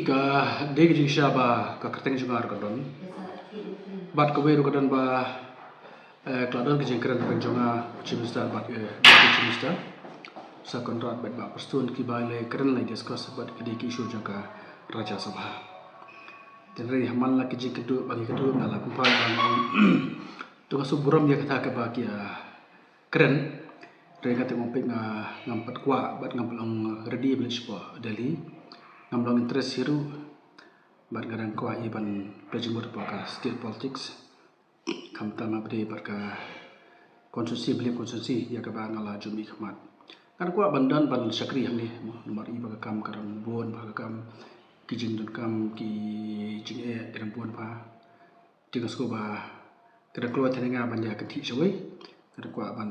ka deg jing shaba ka kerteng jungar kadon bat ko beru kadon ba kladon jing keren penjonga chimista bat chimista sa kontrat bat ba perstun ki ba le keren lai discuss bat ki ki isu jaka raja sabha tenri hamal la ki jing kedu bagi kedu dalam kumpai bang tu kasu buram ya kata ka ba ki keren rega tengok ping ngampat kwa bat ngamplang ready belish po Delhi ngamlang interest hiru bat gadang kwa iban pejimur pa state politics kam tama bde bat ka konstitusi ya ka ba ngala jumi khmat kan kwa bandan ban sakri ni nomor i ba kam karam bon ba kam kijing don kam ki jing ram bon ba tigas ko ba kada keluar tenenga ban ya kenti sawai kada kwa ban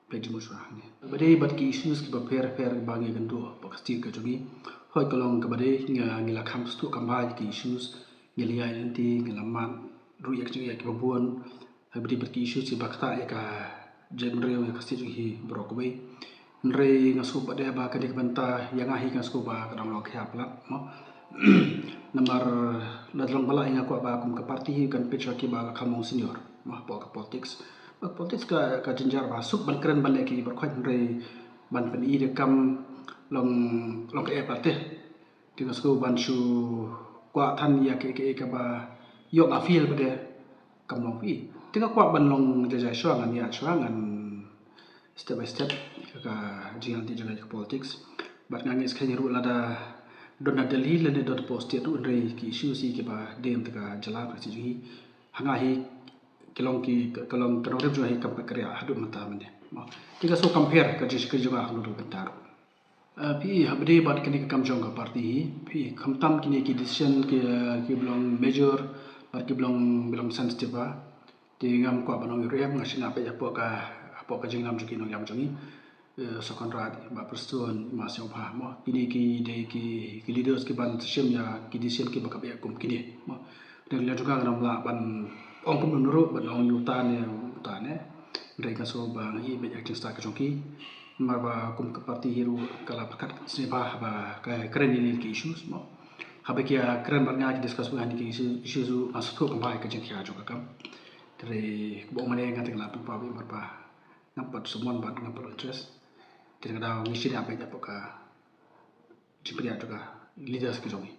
pejimur sah ni bade bat ki issues ki ba fair bangi gando pasti ka jogi hoi kalong ka bade ngila kham stu kamba ki issues ngilia nanti ngilaman ruyak jing ya ki babon bade bat ki issues ki bakta ya ka general ya kasti jogi brokwe nre ngasu bade ba ka dik banta yang ahi ngasu ba kadang lo khap lat mo nomor ladrong bala inga ko ba kum ka parti kan pecha ki ba khamong senior ma po ka politics ka jenjar ba suk ban keren ban leki ber khoi nre ban pen i de kam long ka epate tinga sko ban chu kwa than ya ke ba yok afil bade kam long pi tinga kwa ban long jaja shwangan ya shwangan step by step ka jingan ti jaga politics bat ngangis khani ru lada dona Delhi lene dot post tu nre ki issue si ke ba dem ta jala ka si ji hanga hi kelong kanong rep jo hi kam kriya hadu mata mane tiga so compare ka jis ke juga hanu bentar pi habde bat kini kam jong ka parti pi khamtam kini ki decision ki belong major par ki belong sensitive ba tingam ko banong rem ngasina pa ya po ka jingam juki no yam jongi sokonrat ba perstuan masih obha mo kini ki leaders ki ban system ya ki decision ki bakap ya kum kini mo dan la juga ngam la ban ong kum nuru ban ong utane mereka so bang hi be acting sta ka jongi marba kum ka parti hiru kala pakat seba ba ka keren ni ki issues mo habe ki keren ban nga discuss ban ki issues asu ko ba ka jeng ya joka kam tre bo mane ngating la pa bi marba nampat semua bat ngapal interest tidak ada misi apa ya poka cipriya juga leaders ke jongi